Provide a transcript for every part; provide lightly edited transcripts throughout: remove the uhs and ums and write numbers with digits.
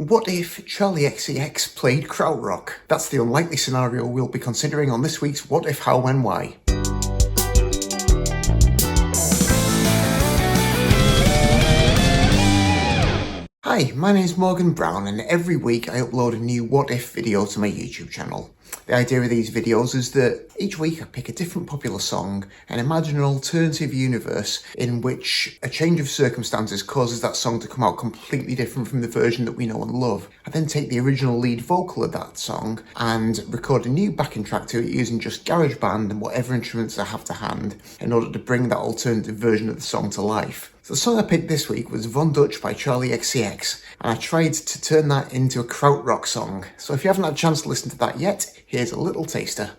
What if Charli XCX played Krautrock? That's the unlikely scenario we'll be considering on this week's What If, How, When, Why. Hi, my name's Morgan Brown, and every week I upload a new What If video to my YouTube channel. The idea of these videos is that each week I pick a different popular song and imagine an alternative universe in which a change of circumstances causes that song to come out completely different from the version that we know and love. I then take the original lead vocal of that song and record a new backing track to it using just GarageBand and whatever instruments I have to hand in order to bring that alternative version of the song to life. So the song I picked this week was Von Dutch by Charli XCX, and I tried to turn that into a Krautrock song. So if you haven't had a chance to listen to that yet, here's a little taster.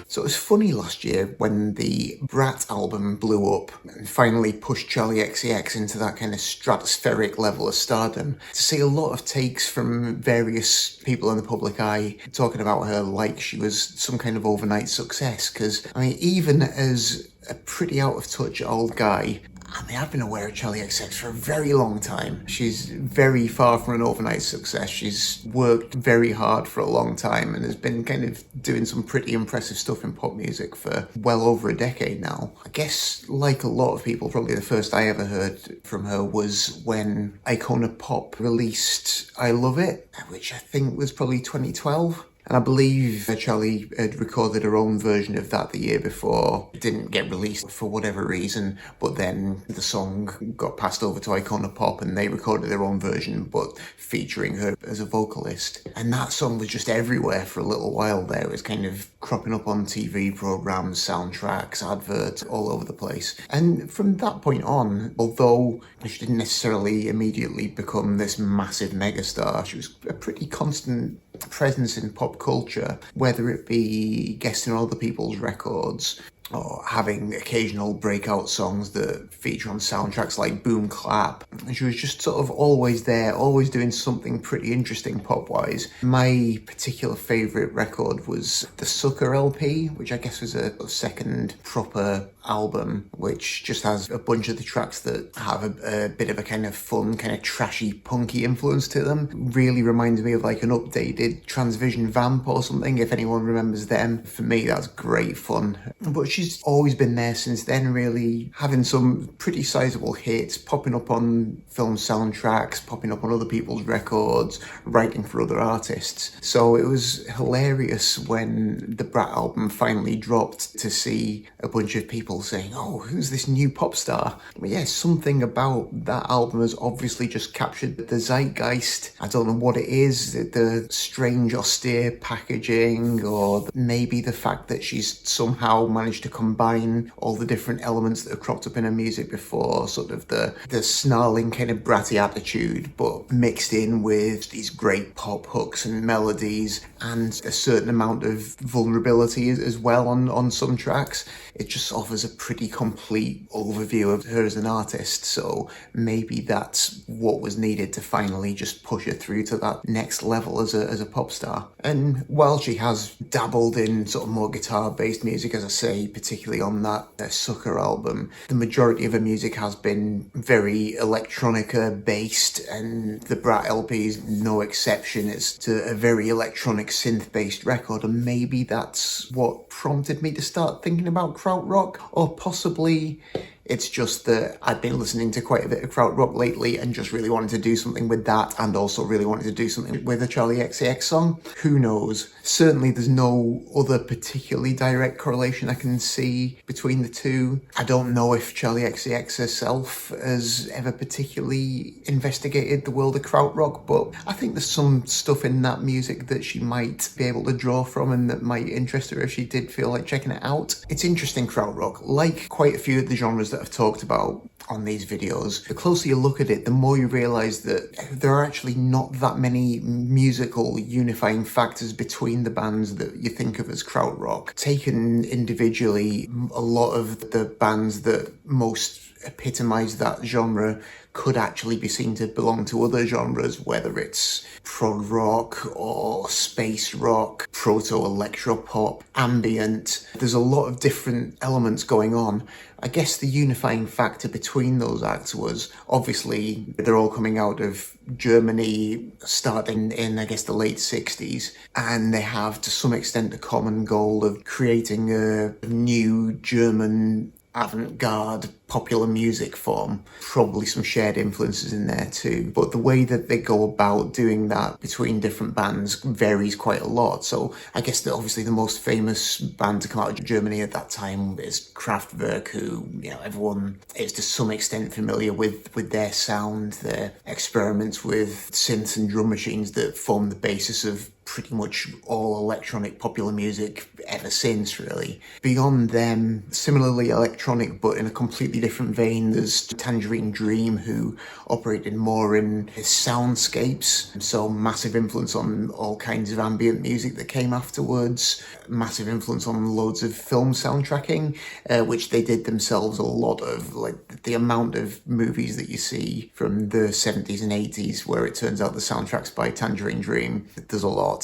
So it was funny last year when the Brat album blew up and finally pushed Charli XCX into that kind of stratospheric level of stardom, to see a lot of takes from various people in the public eye talking about her like she was some kind of overnight success. Because, I mean, even as a pretty out of touch old guy, I've been aware of Charli XCX for a very long time. She's very far from an overnight success. She's worked very hard for a long time and has been kind of doing some pretty impressive stuff in pop music for well over a decade now. I guess, like a lot of people, probably the first I ever heard from her was when Icona Pop released I Love It, which I think was probably 2012. And I believe Charli had recorded her own version of that the year before. It didn't get released for whatever reason, but then the song got passed over to Icona Pop and they recorded their own version, but featuring her as a vocalist. And that song was just everywhere for a little while there. It was kind of cropping up on TV programs, soundtracks, adverts, all over the place. And from that point on, although she didn't necessarily immediately become this massive megastar, she was a pretty constant presence in pop culture, whether it be guesting on other people's records or having occasional breakout songs that feature on soundtracks like Boom Clap. And she was just sort of always there, always doing something pretty interesting pop-wise. My particular favourite record was the Sucker LP, which I guess was a second proper album, which just has a bunch of the tracks that have a bit of a kind of fun, kind of trashy, punky influence to them. Really reminds me of like an updated Transvision Vamp or something, if anyone remembers them. For me, that's great fun. But she's always been there since then, really, having some pretty sizable hits, popping up on film soundtracks, popping up on other people's records, writing for other artists. So it was hilarious when the Brat album finally dropped to see a bunch of people saying, oh, who's this new pop star? But yeah, something about that album has obviously just captured the zeitgeist. I don't know what it is, the strange austere packaging, or maybe the fact that she's somehow managed to combine all the different elements that have cropped up in her music before, sort of the snarling kind of bratty attitude, but mixed in with these great pop hooks and melodies and a certain amount of vulnerability as well on some tracks. It just offers a pretty complete overview of her as an artist, so maybe that's what was needed to finally just push her through to that next level as a pop star. And while she has dabbled in sort of more guitar-based music, as I say, particularly on that Sucker album, the majority of her music has been very electronica-based, and the Brat LP is no exception. It's a very electronic synth-based record, and maybe that's what prompted me to start thinking about Krautrock, or possibly It's just that I'd been listening to quite a bit of krautrock lately and just really wanted to do something with that, and also really wanted to do something with a Charli XCX song. Who knows? Certainly there's no other particularly direct correlation I can see between the two. I don't know if Charli XCX herself has ever particularly investigated the world of krautrock, but I think there's some stuff in that music that she might be able to draw from and that might interest her if she did feel like checking it out. It's interesting, krautrock. Like quite a few of the genres that I've talked about on these videos, the closer you look at it, the more you realise that there are actually not that many musical unifying factors between the bands that you think of as krautrock. Taken individually, a lot of the bands that most epitomise that genre could actually be seen to belong to other genres, whether it's prog rock or space rock, proto-electropop, ambient. There's a lot of different elements going on. I guess the unifying factor between those acts was, obviously, they're all coming out of Germany, starting in, I guess, the late 60s, and they have, to some extent, the common goal of creating a new German avant-garde popular music form. Probably some shared influences in there too, but the way that they go about doing that between different bands varies quite a lot. So I guess that obviously the most famous band to come out of Germany at that time is Kraftwerk, who, everyone is to some extent familiar with their sound, their experiments with synths and drum machines that form the basis of pretty much all electronic popular music ever since, really. Beyond them, similarly electronic but in a completely different vein, there's Tangerine Dream, who operated more in his soundscapes, so massive influence on all kinds of ambient music that came afterwards, massive influence on loads of film soundtracking, which they did themselves a lot of. Like the amount of movies that you see from the 70s and 80s where it turns out the soundtrack's by Tangerine Dream, there's a lot.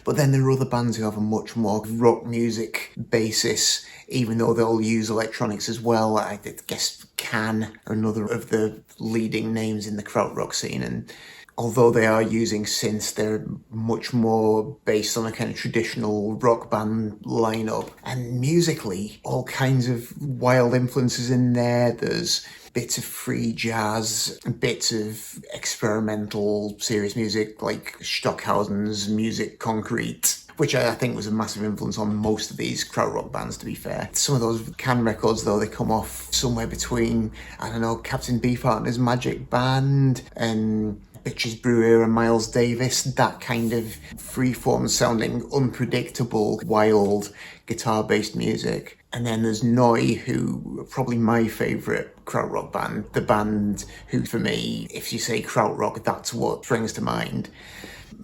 But then there are other bands who have a much more rock music basis, even though they'll use electronics as well. I guess Can are another of the leading names in the krautrock scene, and although they are using synths, they're much more based on a kind of traditional rock band lineup. And musically, all kinds of wild influences in there. There's bits of free jazz, bits of experimental serious music like Stockhausen's Music Concrete, which I think was a massive influence on most of these krautrock bands, to be fair. Some of those Can records, though, they come off somewhere between, Captain Beefheart and his Magic Band and Bitches Brew Era, Miles Davis, that kind of freeform sounding, unpredictable, wild guitar-based music. And then there's Neu, who are probably my favourite krautrock band, the band who, for me, if you say krautrock, that's what springs to mind.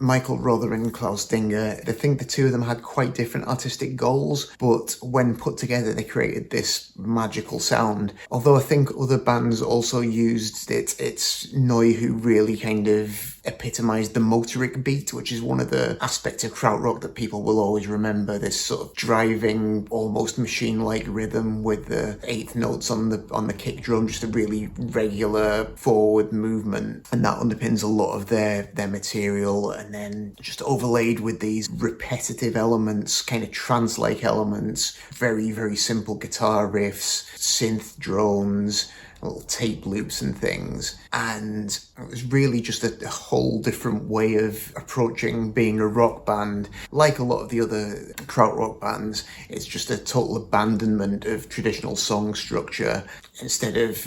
Michael Rother and Klaus Dinger, I think the two of them had quite different artistic goals, but when put together they created this magical sound. Although I think other bands also used it, it's Neu who really kind of epitomised the Motorik beat, which is one of the aspects of krautrock that people will always remember, this sort of driving, almost machine-like rhythm with the eighth notes on the kick drum, just a really regular forward movement, and that underpins a lot of their material. And then just overlaid with these repetitive elements, kind of trance-like elements, very, very simple guitar riffs, synth drones, little tape loops and things. And it was really just a whole different way of approaching being a rock band. Like a lot of the other krautrock bands, it's just a total abandonment of traditional song structure. Instead of,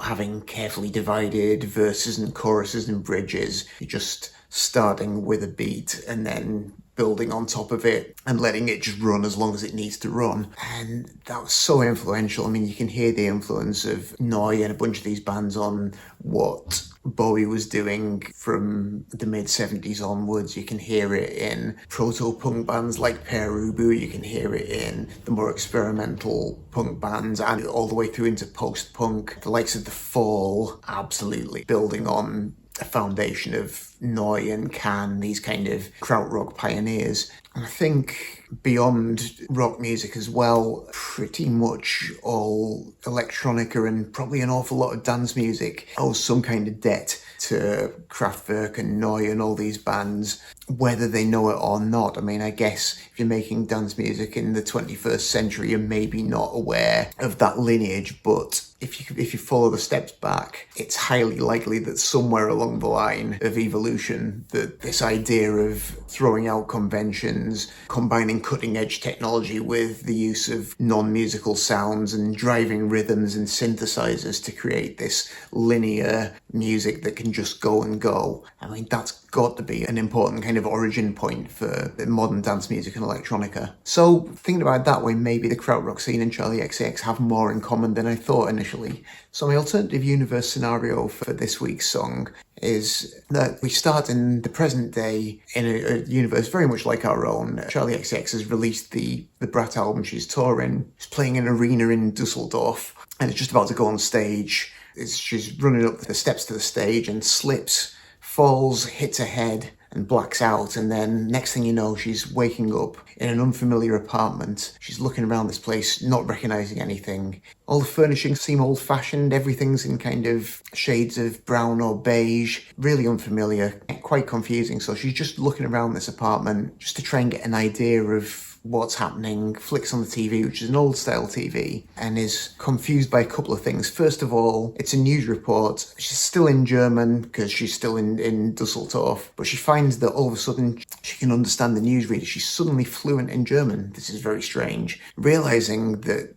having carefully divided verses and choruses and bridges, you're just starting with a beat and then building on top of it and letting it just run as long as it needs to run. And that was so influential. I mean, you can hear the influence of Neu and a bunch of these bands on what Bowie was doing from the mid-70s onwards. You can hear it in proto-punk bands like Pere Ubu. You can hear it in the more experimental punk bands, and all the way through into post-punk. The likes of The Fall, absolutely building on a foundation of Neu and Can, these kind of krautrock pioneers. And I think beyond rock music as well, pretty much all electronica and probably an awful lot of dance music owes some kind of debt to Kraftwerk and Neu and all these bands, whether they know it or not. I mean, I guess if you're making dance music in the 21st century, you're maybe not aware of that lineage, but if you follow the steps back, it's highly likely that somewhere along the line of evolution, that this idea of throwing out conventions, combining cutting-edge technology with the use of non-musical sounds and driving rhythms and synthesizers to create this linear music that can just go and go. I mean, that's got to be an important kind of origin point for the modern dance music and electronica. So thinking about it that way, maybe the krautrock scene and Charli XCX have more in common than I thought initially. So my alternative universe scenario for this week's song is that we start in the present day in a universe very much like our own. Charli XCX has released the Brat album she's touring. She's playing an arena in Dusseldorf and it's just about to go on stage. She's running up the steps to the stage and slips, falls, hits her head and blacks out, and then next thing you know, she's waking up in an unfamiliar apartment. She's looking around this place, not recognising anything. All the furnishings seem old-fashioned, everything's in kind of shades of brown or beige, really unfamiliar, quite confusing. So she's just looking around this apartment just to try and get an idea of what's happening, flicks on the TV, which is an old style TV, and is confused by a couple of things. First of all, it's a news report. She's still in German because she's still in Dusseldorf, but she finds that all of a sudden she can understand the newsreader. She's suddenly fluent in German. This is very strange. Realizing that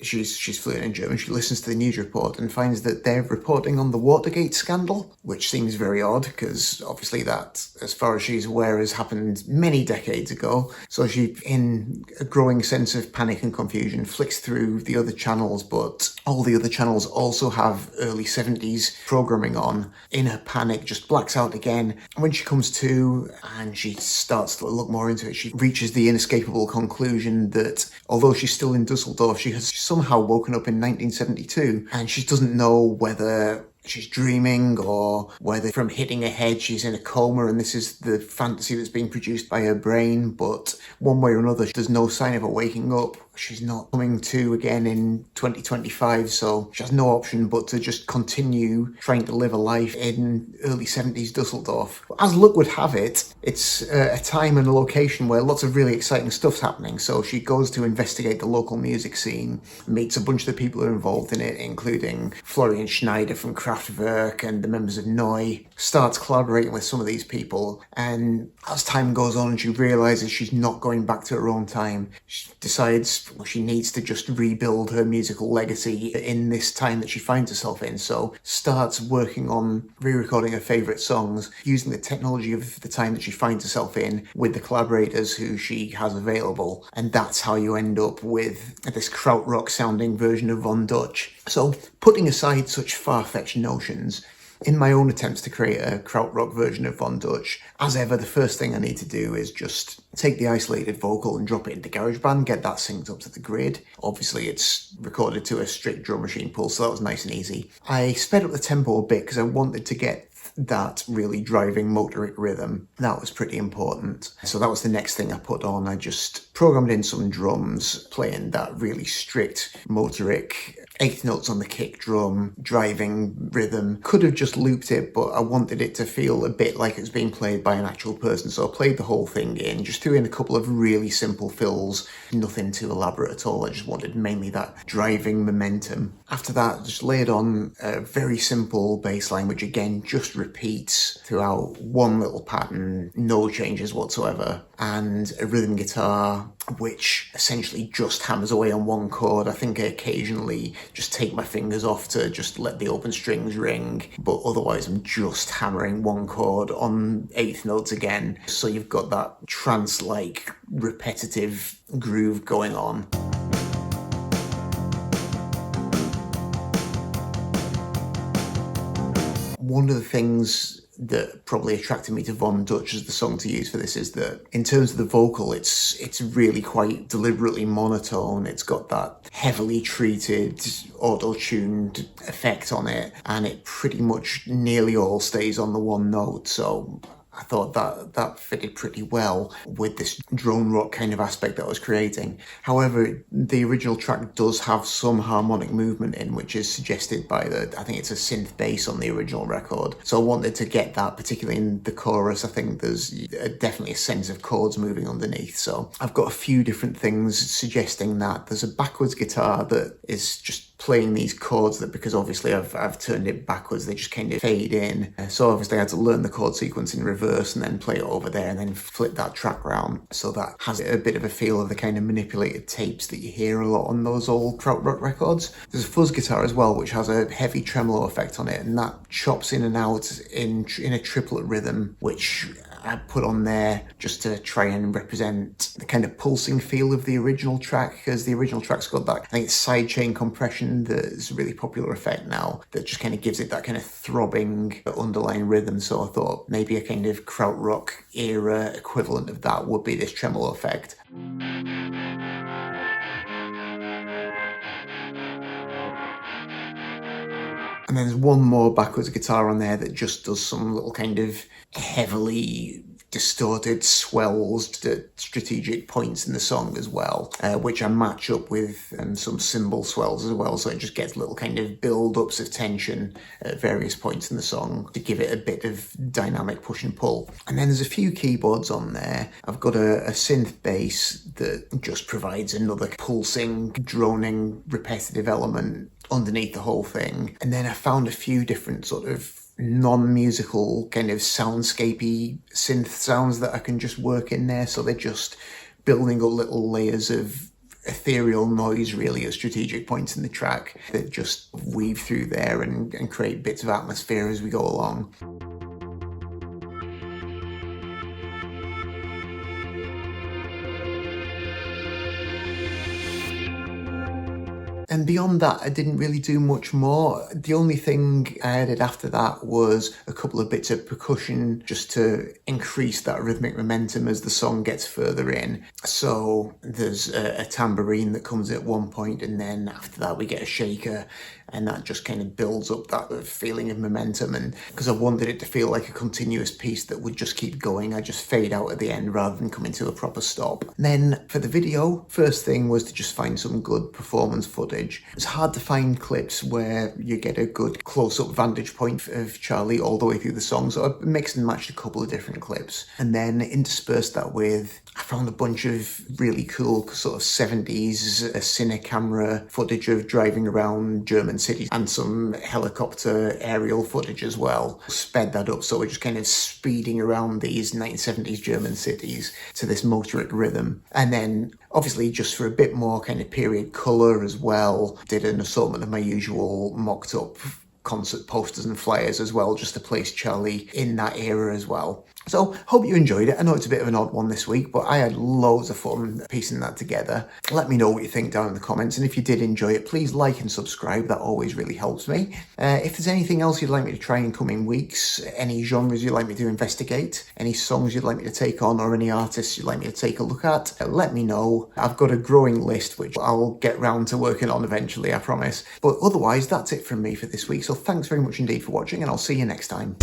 she's fluent in German, she listens to the news report and finds that they're reporting on the Watergate scandal, which seems very odd because obviously that, as far as she's aware, has happened many decades ago. So she, in a growing sense of panic and confusion, flicks through the other channels, but all the other channels also have early 70s programming on. In her panic, just blacks out again. When she comes to and she starts to look more into it, she reaches the inescapable conclusion that although she's still in Dusseldorf, she has somehow woken up in 1972, and she doesn't know whether she's dreaming or whether from hitting her head she's in a coma and this is the fantasy that's being produced by her brain. But one way or another, there's no sign of her waking up. She's not coming to again in 2025, so she has no option but to just continue trying to live a life in early 70s Dusseldorf. As luck would have it, it's a time and a location where lots of really exciting stuff's happening, so she goes to investigate the local music scene, meets a bunch of the people who are involved in it, including Florian Schneider from Kraftwerk and the members of Neu, starts collaborating with some of these people, and as time goes on she realises she's not going back to her own time. She decides she needs to just rebuild her musical legacy in this time that she finds herself in, so starts working on re-recording her favourite songs using the technology of the time that she finds herself in with the collaborators who she has available, and that's how you end up with this krautrock sounding version of Von Dutch. So putting aside such far-fetched notions, in my own attempts to create a krautrock version of Von Dutch, as ever, the first thing I need to do is just take the isolated vocal and drop it into GarageBand, get that synced up to the grid. Obviously, it's recorded to a strict drum machine pull, so that was nice and easy. I sped up the tempo a bit because I wanted to get that really driving Motorik rhythm. That was pretty important. So that was the next thing I put on. I just programmed in some drums, playing that really strict Motorik, 8 notes on the kick drum, driving rhythm. Could have just looped it, but I wanted it to feel a bit like it was being played by an actual person, so I played the whole thing in, just threw in a couple of really simple fills, nothing too elaborate at all. I just wanted mainly that driving momentum. After that, just layered on a very simple bass line, which again just repeats throughout one little pattern, no changes whatsoever, and a rhythm guitar which essentially just hammers away on one chord. I think I occasionally just take my fingers off to just let the open strings ring, but otherwise I'm just hammering one chord on 8th notes again. So you've got that trance-like repetitive groove going on. One of the things that probably attracted me to Von Dutch as the song to use for this is that in terms of the vocal, it's really quite deliberately monotone. It's got that heavily treated auto-tuned effect on it, and it pretty much nearly all stays on the one note. So I thought that fitted pretty well with this drone rock kind of aspect that I was creating. However, the original track does have some harmonic movement in, which is suggested by I think it's a synth bass on the original record. So I wanted to get that, particularly in the chorus. I think there's definitely a sense of chords moving underneath. So I've got a few different things suggesting that. There's a backwards guitar that is just playing these chords that, because obviously I've turned it backwards, they just kind of fade in. So obviously I had to learn the chord sequence in reverse and then play it over there and then flip that track round. So that has a bit of a feel of the kind of manipulated tapes that you hear a lot on those old Krautrock records. There's a fuzz guitar as well, which has a heavy tremolo effect on it, and that chops in and out in a triplet rhythm, which I put on there just to try and represent the kind of pulsing feel of the original track, because the original track's got that, I think it's sidechain compression, that's a really popular effect now, that just kind of gives it that kind of throbbing underlying rhythm. So I thought maybe a kind of Krautrock era equivalent of that would be this tremolo effect. And then there's one more backwards guitar on there that just does some little kind of heavily distorted swells at strategic points in the song as well, which I match up with some cymbal swells as well, so it just gets little kind of build-ups of tension at various points in the song to give it a bit of dynamic push and pull. And then there's a few keyboards on there. I've got a synth bass that just provides another pulsing, droning, repetitive element underneath the whole thing. And then I found a few different sort of non-musical kind of soundscapey synth sounds that I can just work in there. So they're just building up little layers of ethereal noise really at strategic points in the track that just weave through there and create bits of atmosphere as we go along. And beyond that, I didn't really do much more. The only thing I added after that was a couple of bits of percussion just to increase that rhythmic momentum as the song gets further in. So there's a tambourine that comes at one point, and then after that we get a shaker, and that just kind of builds up that feeling of momentum. And because I wanted it to feel like a continuous piece that would just keep going, I just fade out at the end rather than coming to a proper stop. And then for the video, first thing was to just find some good performance footage. It's hard to find clips where you get a good close-up vantage point of Charli all the way through the song, so I mixed and matched a couple of different clips, and then interspersed that with, I found a bunch of really cool sort of 70s cine camera footage of driving around German cities and some helicopter aerial footage as well. Sped that up, so we're just kind of speeding around these 1970s German cities to this Motorik rhythm. And then obviously just for a bit more kind of period colour as well, did an assortment of my usual mocked up concert posters and flyers as well, just to place Charli in that era as well. So, hope you enjoyed it. I know it's a bit of an odd one this week, but I had loads of fun piecing that together. Let me know what you think down in the comments, and if you did enjoy it, please like and subscribe. That always really helps me. If there's anything else you'd like me to try in coming weeks, any genres you'd like me to investigate, any songs you'd like me to take on, or any artists you'd like me to take a look at, let me know. I've got a growing list, which I'll get round to working on eventually, I promise. But otherwise, that's it from me for this week, so thanks very much indeed for watching, and I'll see you next time.